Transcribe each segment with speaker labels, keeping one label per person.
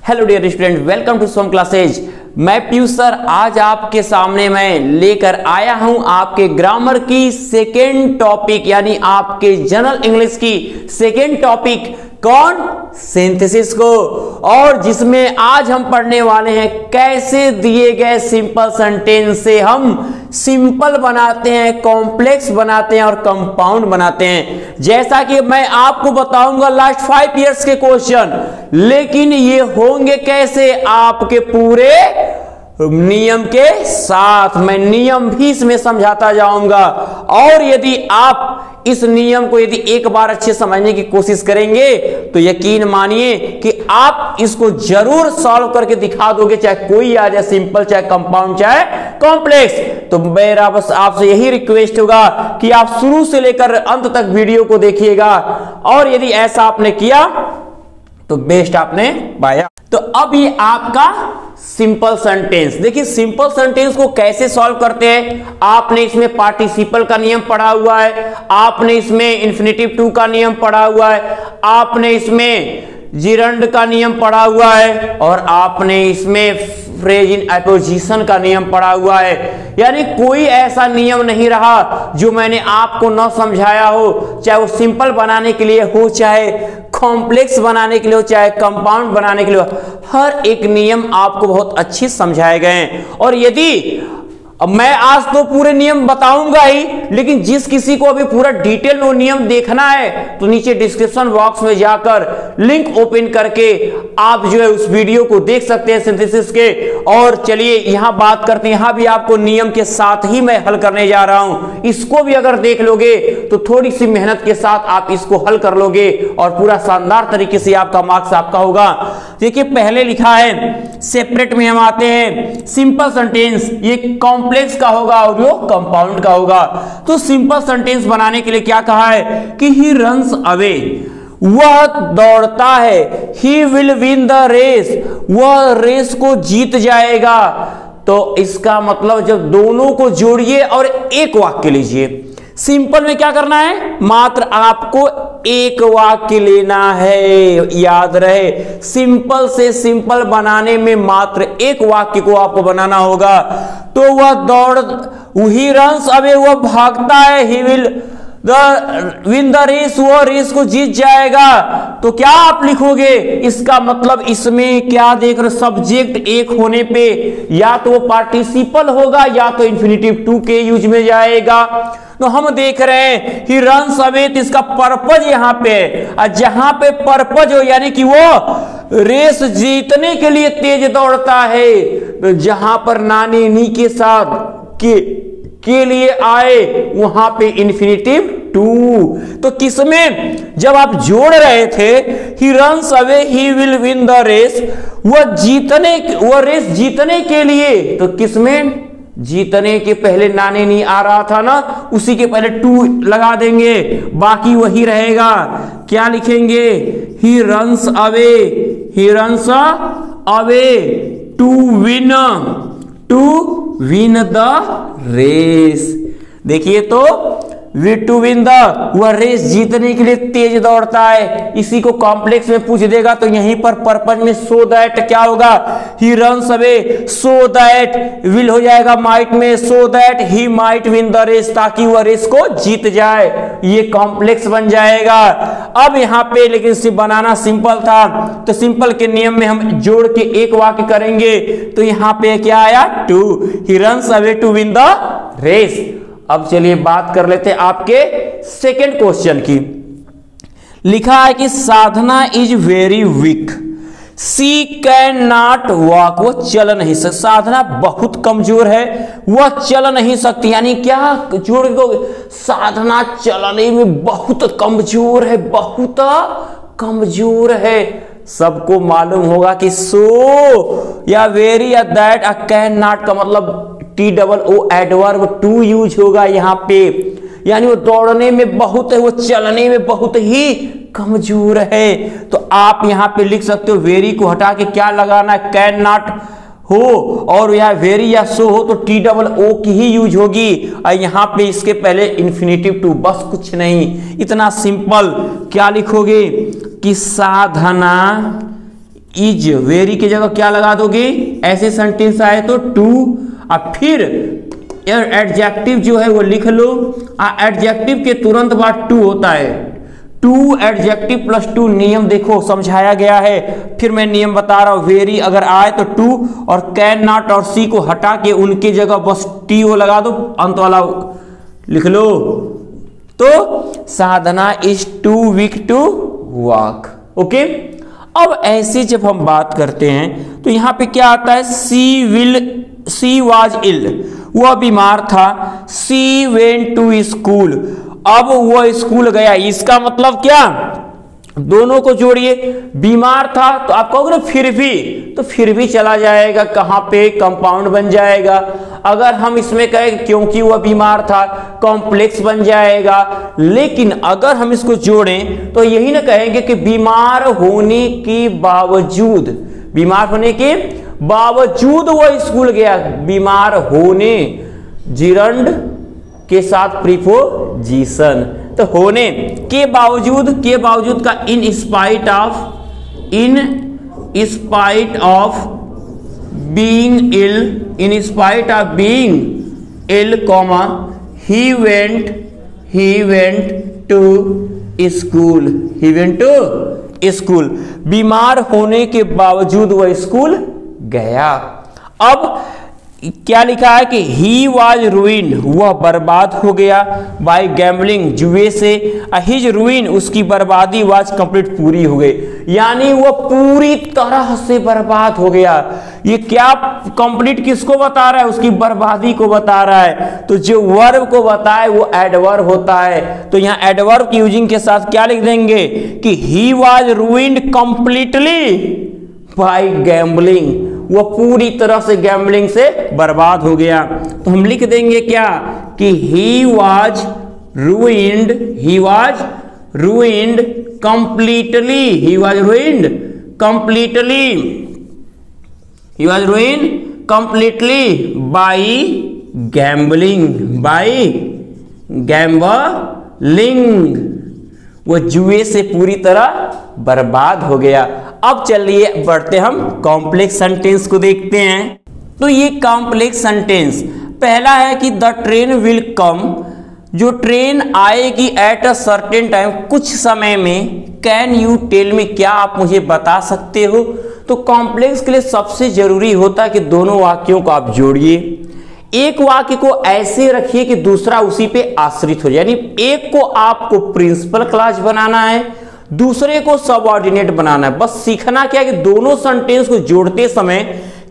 Speaker 1: Hello dear student, welcome to Som classes. मैं Piyush sir आज आपके सामने मैं लेकर आया हूं आपके ग्रामर की सेकेंड टॉपिक यानी आपके जनरल इंग्लिश की सेकेंड टॉपिक कौन सिंथेसिस को, और जिसमें आज हम पढ़ने वाले हैं कैसे दिए गए सिंपल सेंटेंस से हम सिंपल बनाते हैं, कॉम्प्लेक्स बनाते हैं और कंपाउंड बनाते हैं। जैसा कि मैं आपको बताऊंगा लास्ट 5 इयर्स के क्वेश्चन, लेकिन ये होंगे कैसे आपके पूरे नियम के साथ। मैं नियम भी इसमें समझाता जाऊंगा, और यदि आप इस नियम को यदि एक बार अच्छे समझने की कोशिश करेंगे तो यकीन मानिए कि आप इसको जरूर सॉल्व करके दिखा दोगे, चाहे कोई आ जाए, सिंपल चाहे कंपाउंड चाहे कॉम्प्लेक्स। तो मेरा बस आपसे यही रिक्वेस्ट होगा कि आप शुरू से लेकर अंत तक वीडियो को देखिएगा, और यदि ऐसा आपने किया तो बेस्ट आपने पाया। तो अब ये आपका सिंपल सेंटेंस, देखिए सिंपल सेंटेंस को कैसे सॉल्व करते हैं। आपने इसमें पार्टिसिपल का नियम पढ़ा हुआ है, आपने इसमें इन्फिनेटिव टू का नियम पढ़ा हुआ है, आपने इसमें जिरंड का नियम पढ़ा हुआ है, और आपने इसमें फ्रेज इन अपोजिशन का नियम पढ़ा हुआ है। यानी कोई ऐसा नियम नहीं रहा जो मैंने आपको न समझाया हो, चाहे वो सिंपल बनाने के लिए हो, चाहे कॉम्प्लेक्स बनाने के लिए हो, चाहे कंपाउंड बनाने के लिए हो। हर एक नियम आपको बहुत अच्छे समझाए गए हैं। और यदि मैं आज तो पूरे नियम बताऊंगा ही, लेकिन जिस किसी को अभी पूरा डिटेल वो नियम देखना है तो नीचे डिस्क्रिप्शन बॉक्स में जाकर लिंक ओपन करके आप जो है उस वीडियो को देख सकते हैं सिंथेसिस के। और चलिए यहां बात करते हैं, यहां भी आपको नियम के साथ ही मैं हल करने जा रहा हूं। इसको भी अगर देख लोगे तो थोड़ी सी मेहनत के साथ आप इसको हल कर लोगे और पूरा शानदार तरीके से आपका मार्क्स आपका होगा। देखिए पहले लिखा है, सेपरेट में हम आते हैं, सिंपल सेंटेंस ये कॉम्प्लेक्स का होगा और वो कंपाउंड का होगा। तो सिंपल सेंटेंस बनाने के लिए क्या कहा है कि ही रन्स अवे, वह दौड़ता है, he will win the race, वह रेस को जीत जाएगा। तो इसका मतलब जब दोनों को जोड़िए और एक वाक्य लीजिए। सिंपल में क्या करना है, मात्र आपको एक वाक्य लेना है। याद रहे, सिंपल से सिंपल बनाने में मात्र एक वाक्य को आपको बनाना होगा। तो वह दौड़, ही रन्स अवे, वह भागता है, he will win the race, वो रेस को जीत जाएगा। तो क्या आप लिखोगे, इसका मतलब इसमें क्या देख रहे, सब्जेक्ट एक होने पे या तो वो पार्टिसिपल होगा या तो इन्फिनेटिव टू के यूज में जाएगा। तो हम देख रहे हैं ही रन्स अवे, तो इसका पर्पज यहां पे, और जहां पे पर्पज हो यानी कि वो रेस जीतने के लिए तेज दौड़ता है, तो जहां पर नानी नी के साथ के लिए आए वहां पे इन्फिनेटिव टू। तो किसमें जब आप जोड़ रहे थे, he runs away, he will win the race, वह रेस जीतने के लिए, तो किसमें, जीतने के पहले नाने नहीं आ रहा था ना, उसी के पहले टू लगा देंगे, बाकी वही रहेगा। क्या लिखेंगे, he runs away, he runs away to win the race. देखिए तो टू विन द, वह रेस जीतने के लिए तेज दौड़ता है। इसी को कॉम्प्लेक्स में पूछ देगा तो यहीं पर पर्पज में सो दैट क्या होगा, he runs away so that, will हो जाएगा माइट में, so that he might win the race, ताकि वह रेस को जीत जाए। ये कॉम्प्लेक्स बन जाएगा। अब यहाँ पे लेकिन सिर्फ बनाना सिंपल था, तो सिंपल के नियम में हम जोड़ के एक वाक्य करेंगे। तो यहाँ पे क्या आया, to, he runs away to win the race. अब चलिए बात कर लेते हैं आपके सेकेंड क्वेश्चन की। लिखा है कि Sadhna is very weak, she can not walk, वो चल नहीं सकती। साधना बहुत कमजोर है, वह चल नहीं सकती। यानी क्या जोड़ दो, साधना चलने में बहुत कमजोर है, बहुत कमजोर है। सबको मालूम होगा कि सो या वेरी या दैट, कैन नॉट का मतलब T double O adverb too use होगा यहाँ पे। यानी वो दौड़ने में बहुत है, वो चलने में बहुत ही कमजोर है। तो आप यहाँ पे लिख सकते हो, वेरी को हटा के क्या लगाना, कैन नॉट हो, और या वेरी या सो हो तो टी डबल ओ की ही यूज होगी, और यहाँ पे इसके पहले इन्फिनेटिव टू, बस कुछ नहीं, इतना सिंपल। क्या लिखोगे कि साधना इज, वेरी की जगह क्या लगा दोगे, ऐसे सेंटेंस आए तो टू, और फिर एडजेक्टिव जो है वो लिख लो। एडजेक्टिव के तुरंत बाद टू होता है, टू एडजेक्टिव प्लस टू, नियम देखो समझाया गया है, फिर मैं नियम बता रहा हूं। वेरी अगर आए तो टू, और कैन नॉट और सी को हटा के उनकी जगह बस टी ओ लगा दो, अंत वाला लिख लो। तो Sadhna is too weak to walk. Okay, अब ऐसे जब हम बात करते हैं तो यहां पे क्या आता है, सी वाज इल, वह बीमार था। सी वेंट टू स्कूल, अब वो स्कूल गया। इसका मतलब क्या, दोनों को जोड़िए, बीमार था तो आप कहोगे ना फिर भी, तो फिर भी चला जाएगा, कहां पे, कंपाउंड बन जाएगा। अगर हम इसमें कहें क्योंकि वह बीमार था, कॉम्प्लेक्स बन जाएगा। लेकिन अगर हम इसको जोड़ें तो यही ना कहेंगे कि बीमार होने के बावजूद, बीमार होने के बावजूद वो स्कूल गया। बीमार होने जिरंड के साथ प्रीपोजिशन, तो होने के बावजूद का in spite of being ill, comma he went to school, बीमार होने के बावजूद वह स्कूल गया। अब क्या लिखा है कि ही वॉज रूइंड, वह बर्बाद हो गया, बाय गैम्बलिंग, जुए से। हिज रूइन, उसकी बर्बादी, वाज कंप्लीट, पूरी हो गई, यानी वह पूरी तरह से बर्बाद हो गया। ये क्या कंप्लीट किसको बता रहा है, उसकी बर्बादी को बता रहा है। तो जो वर्ब को बताए वो एडवर्ब होता है। तो यहाँ एडवर्ब की यूजिंग के साथ क्या लिख देंगे कि he was ruined completely by gambling, वो पूरी तरह से गैम्बलिंग से बर्बाद हो गया। तो हम लिख देंगे क्या कि he was ruined completely by gambling, वो जुए से पूरी तरह बर्बाद हो गया। अब चलिए बढ़ते हम कॉम्प्लेक्स सेंटेंस को देखते हैं। तो ये कॉम्प्लेक्स सेंटेंस पहला है कि द ट्रेन विल कम, जो ट्रेन आएगी एट अ सर्टेन टाइम, कुछ समय में। कैन यू टेल मी, क्या आप मुझे बता सकते हो। तो कॉम्प्लेक्स के लिए सबसे जरूरी होता है कि दोनों वाक्यों को आप जोड़िए। एक वाक्य को ऐसे रखिए कि दूसरा उसी पे आश्रित हो जाए, यानी एक को आपको प्रिंसिपल क्लॉज बनाना है, दूसरे को सबऑर्डिनेट बनाना है। बस सीखना क्या है कि दोनों सेंटेंस को जोड़ते समय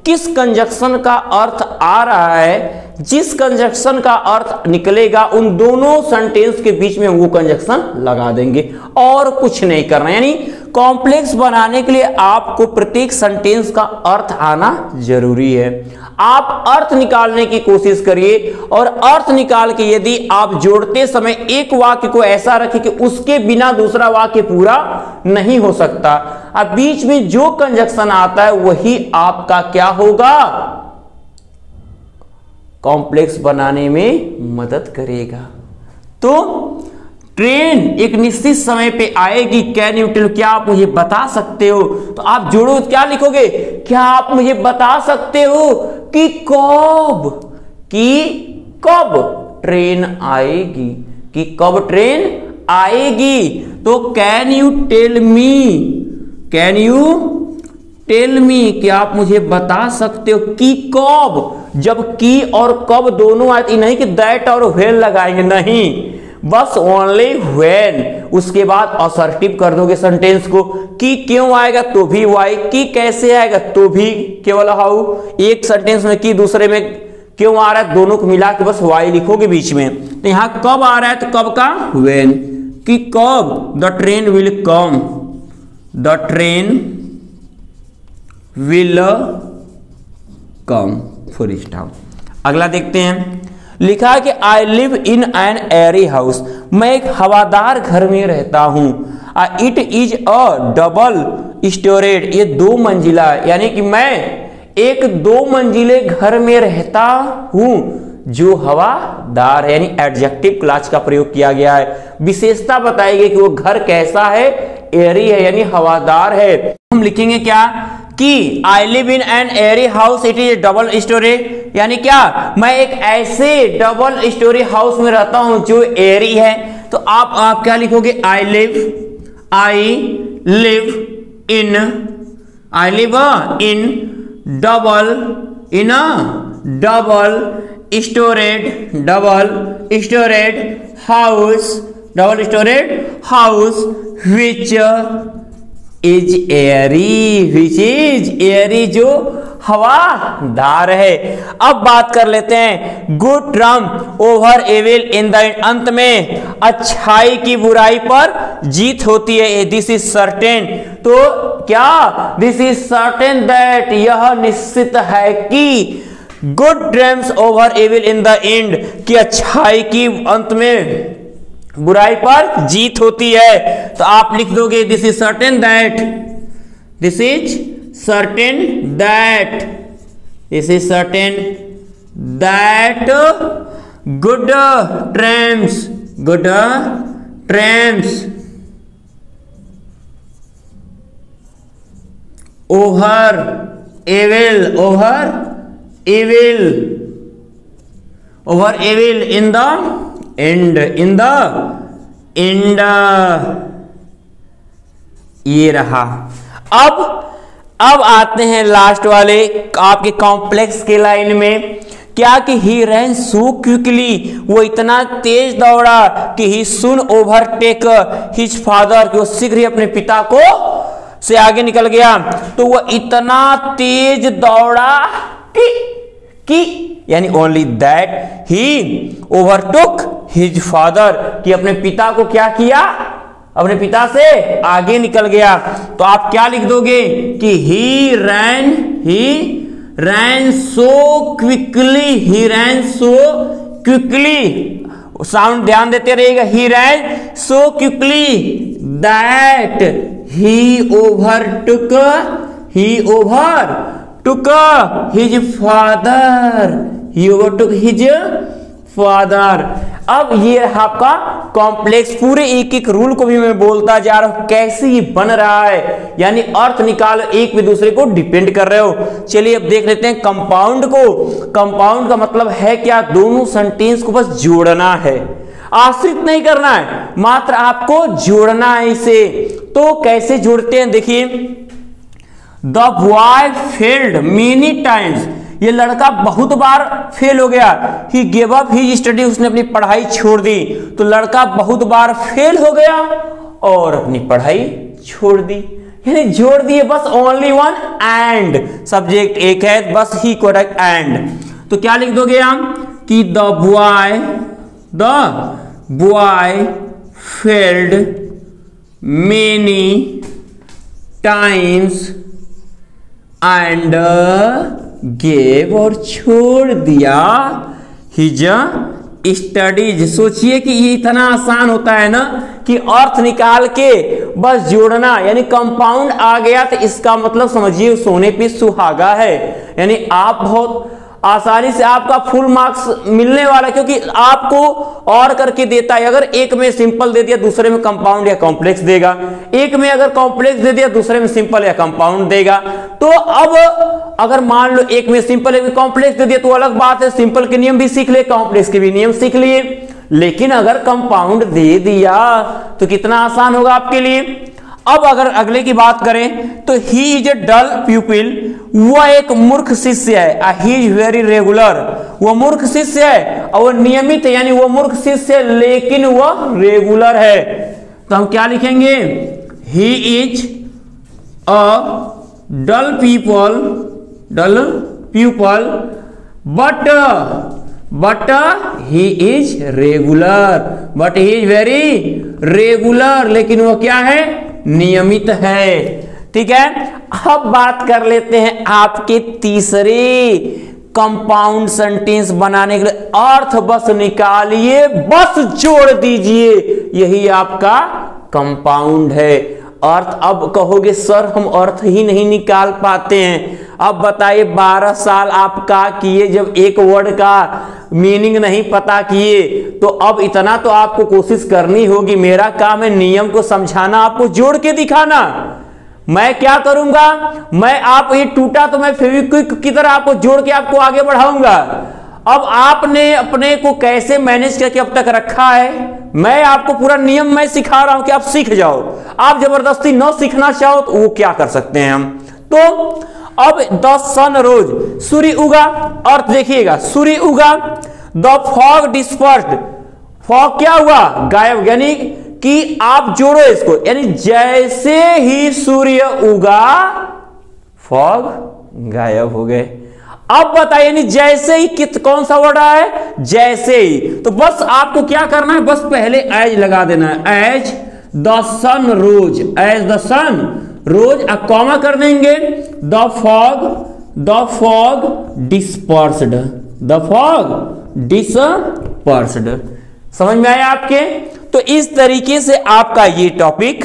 Speaker 1: किस कंजक्शन का अर्थ आ रहा है, जिस कंजक्शन का अर्थ निकलेगा उन दोनों सेंटेंस के बीच में वो कंजक्शन लगा देंगे, और कुछ नहीं करना। यानी कॉम्प्लेक्स बनाने के लिए आपको प्रत्येक सेंटेंस का अर्थ आना जरूरी है। आप अर्थ निकालने की कोशिश करिए, और अर्थ निकाल के यदि आप जोड़ते समय एक वाक्य को ऐसा रखें कि उसके बिना दूसरा वाक्य पूरा नहीं हो सकता। अब बीच में जो कंजक्शन आता है वही आपका क्या होगा, कॉम्प्लेक्स बनाने में मदद करेगा। तो ट्रेन एक निश्चित समय पे आएगी, कैन यू टेल, क्या आप मुझे बता सकते हो। तो आप जोड़ो, क्या लिखोगे, क्या आप मुझे बता सकते हो कि कब ट्रेन आएगी, कि कब ट्रेन आएगी। तो कैन यू टेल मी, क्या आप मुझे बता सकते हो कि कब। जब की और कब दोनों आए, नहीं कि दैट और व्हेन लगाएंगे, नहीं, बस ओनली व्हेन। उसके बाद असर्टिव कर दोगे सेंटेंस को, कि क्यों आएगा तो भी वाई, कि कैसे आएगा तो भी केवल हाउ। एक सेंटेंस में की, दूसरे में क्यों आ रहा है, दोनों को मिला के बस वाई लिखोगे बीच में। तो यहां कब आ रहा है तो कब का व्हेन, कि कब the train will come, the train will come, full stop. अगला देखते हैं, लिखा है कि I live in an Airy house, मैं एक हवादार घर में रहता हूं। It is a double storeyed, ये 2 मंजिला, यानी कि मैं एक 2 मंजिले घर में रहता हूं जो हवादार है, यानी एडजेक्टिव क्लॉज का प्रयोग किया गया है। विशेषता बताई गई कि वो घर कैसा है, एयरी है यानी हवादार है। हम हम लिखेंगे क्या कि I live in an Airy house, it is double storey, यानी क्या मैं एक ऐसे डबल स्टोरी हाउस में रहता हूं जो एयरी है। तो आप क्या लिखोगे, I live in double storeyed house which is airy, जो हवादार है। अब बात कर लेते हैं good trump over evil in the, अंत में अच्छाई की बुराई पर जीत होती है। दिस इज सर्टेन, तो क्या दिस इज सर्टेन दैट, यह निश्चित है कि good trumps over evil in the end, कि अच्छाई की अंत में बुराई पर जीत होती है। तो आप लिख दोगे this is certain that good trumps over evil in the end, ये रहा। अब आते हैं लास्ट वाले आपके कॉम्प्लेक्स के लाइन में, क्या कि ही रैन सो क्विकली, वो इतना तेज दौड़ा कि ही सुन ओवरटेक हिज फादर, कि वो शीघ्र ही अपने पिता को से आगे निकल गया। तो वो इतना तेज दौड़ा कि यानी only that he overtook his father, कि अपने पिता को क्या किया, अपने पिता से आगे निकल गया। तो आप क्या लिख दोगे कि ही रैन सो क्विकली, साउंड ध्यान देते रहिएगा, he ran so quickly that he overtook his father. अब ये आपका कॉम्प्लेक्स, पूरे एक एक रूल को भी मैं बोलता जा रहा हूं कैसे ये बन रहा है, यानी अर्थ निकालो, एक भी दूसरे को डिपेंड कर रहे हो। चलिए अब देख लेते हैं कंपाउंड को। कंपाउंड का मतलब है क्या, दोनों सेंटेंस को बस जोड़ना है, आश्रित नहीं करना है, मात्र आपको जोड़ना है इसे। तो कैसे जोड़ते हैं, देखिए the boy failed many times, ये लड़का बहुत बार फेल हो गया। ही गिव अप हिज स्टडी, उसने अपनी पढ़ाई छोड़ दी। तो लड़का बहुत बार फेल हो गया और अपनी पढ़ाई छोड़ दी, यानी जोड़ दिए बस, ओनली वन एंड, सब्जेक्ट एक है बस, ही करेक्ट एंड। तो क्या लिख दोगे हम कि the boy failed many times and gave, और छोड़ दिया हिज स्टडीज। सोचिए कि ये इतना आसान होता है ना कि अर्थ निकाल के बस जोड़ना, यानी कंपाउंड आ गया तो इसका मतलब समझिए सोने पे सुहागा है, यानी आप बहुत आसानी से आपका फुल मार्क्स मिलने वाला, क्योंकि आपको और करके देता है। अगर एक में सिंपल दे दिया, दूसरे में कंपाउंड या कॉम्प्लेक्स देगा, एक में अगर कॉम्प्लेक्स दे दिया, दूसरे में सिंपल या कंपाउंड देगा। तो अब अगर मान लो एक में सिंपल एक में कॉम्प्लेक्स दे दिया तो अलग बात है, सिंपल के नियम भी सीख ले, कॉम्प्लेक्स के भी नियम सीख लिए। लेकिन अगर कंपाउंड दे दिया तो कितना आसान होगा आपके लिए। अब अगर अगले की बात करें तो ही इज ए डल प्यूपिल, वह एक मूर्ख शिष्य है। ही इज वेरी रेगुलर, वह मूर्ख शिष्य है और वह नियमित है, यानी वह मूर्ख शिष्य है लेकिन वह रेगुलर है। तो हम क्या लिखेंगे, he is a dull people but he is regular, but he is very regular, लेकिन वो क्या है, नियमित है। ठीक है, अब बात कर लेते हैं आपके तीसरे कंपाउंड सेंटेंस बनाने के लिए। अर्थ बस निकालिए, बस जोड़ दीजिए, यही आपका कंपाउंड है। अर्थ अब कहोगे सर हम अर्थ ही नहीं निकाल पाते हैं। अब बताइए 12 साल आप क्या किए जब एक वर्ड का मीनिंग नहीं पता किए, तो अब इतना तो आपको कोशिश करनी होगी। मेरा काम है नियम को समझाना, आपको जोड़ के दिखाना। मैं क्या करूंगा, मैं आप ये टूटा तो मैं फेविक्विक की तरह आपको जोड़ के आपको आगे बढ़ाऊंगा। अब आपने अपने को कैसे मैनेज करके अब तक रखा है, मैं आपको पूरा नियम मैं सिखा रहा हूं कि आप सीख जाओ। आप जबरदस्ती न सीखना चाहो तो वो क्या कर सकते हैं हम। तो अब द सन रोज, सूर्य उगा, अर्थ देखिएगा, सूर्य उगा, द फॉग डिस्पर्स्ड, फॉग क्या हुआ, गायब, यानी कि आप जोड़ो इसको, यानी जैसे ही सूर्य उगा फॉग गायब हो गए। अब बताइए, यानी जैसे ही कौन सा वर्ड है, जैसे ही। तो बस आपको क्या करना है, बस पहले एज लगा देना है, as the sun rose, as the sun rose, अब कॉमा कर देंगे, the fog dispersed, the fog dispersed. समझ में आया आपके। तो इस तरीके से आपका ये टॉपिक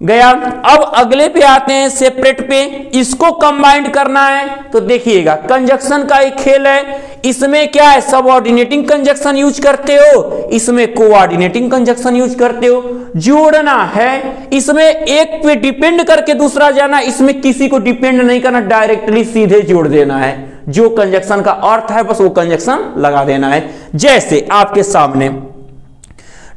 Speaker 1: गया। अब अगले पे आते हैं, सेपरेट पे, इसको कंबाइंड करना है। तो देखिएगा, कंजक्शन का एक खेल है, इसमें क्या है, सबऑर्डिनेटिंग कंजक्शन यूज करते हो, इसमें कोऑर्डिनेटिंग कंजक्शन यूज करते हो। जोड़ना है, इसमें एक पे डिपेंड करके दूसरा जाना, इसमें किसी को डिपेंड नहीं करना, डायरेक्टली सीधे जोड़ देना है। जो कंजक्शन का अर्थ है बस वो कंजक्शन लगा देना है। जैसे आपके सामने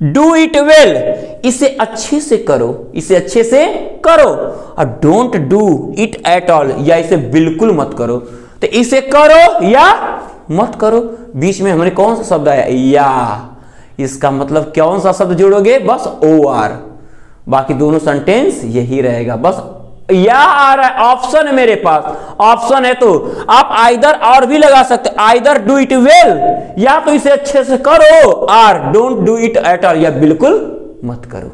Speaker 1: डू इट वेल, इसे अच्छे से करो, इसे अच्छे से करो, और don't do it at all, या इसे बिल्कुल मत करो। तो इसे करो या मत करो, बीच में हमारे कौन सा शब्द आया, या, इसका मतलब कौन सा शब्द जोड़ोगे, बस ओ आर, बाकी दोनों सेंटेंस यही रहेगा, बस या आ रहा है, ऑप्शन है मेरे पास, ऑप्शन है। तो आप आइदर और भी लगा सकते, आइदर डू इट वेल, या तो इसे अच्छे से करो, और don't do it at all, या बिल्कुल मत करो।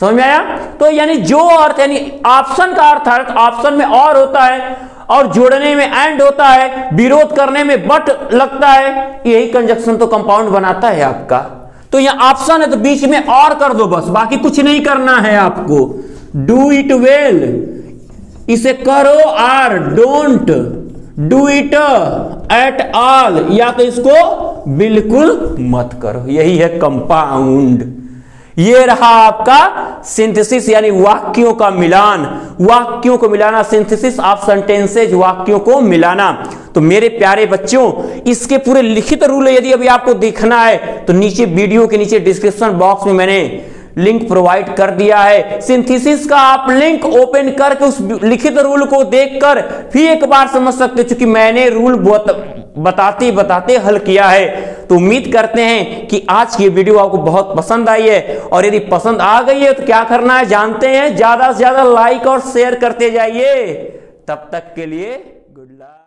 Speaker 1: समझ में आया। तो यानी जो अर्थ, यानी ऑप्शन का अर्थ है, ऑप्शन में और होता है, और जोड़ने में एंड होता है, विरोध करने में बट लगता है, यही कंजक्शन तो कंपाउंड बनाता है आपका। तो यहां ऑप्शन है तो बीच में और कर दो बस, बाकी कुछ नहीं करना है आपको। डू इट वेल, इसे करो, और don't do it at all, या तो इसको बिल्कुल मत करो, यही है कंपाउंड। ये रहा आपका सिंथेसिस, यानी वाक्यों का मिलान, वाक्यों को मिलाना, सिंथेसिस ऑफ सेंटेंसेज, वाक्यों को मिलाना। तो मेरे प्यारे बच्चों, इसके पूरे लिखित रूल यदि अभी आपको देखना है तो नीचे वीडियो के नीचे डिस्क्रिप्शन बॉक्स में मैंने लिंक प्रोवाइड कर दिया है। सिंथेसिस का आप लिंक ओपन करके उस लिखित रूल को देखकर भी एक बार समझ सकते, क्योंकि मैंने रूल बताते बताते हल किया है। तो उम्मीद करते हैं कि आज की वीडियो आपको बहुत पसंद आई है, और यदि पसंद आ गई है तो क्या करना है जानते हैं, ज्यादा से ज्यादा लाइक और शेयर करते जाइए। तब तक के लिए गुड लक।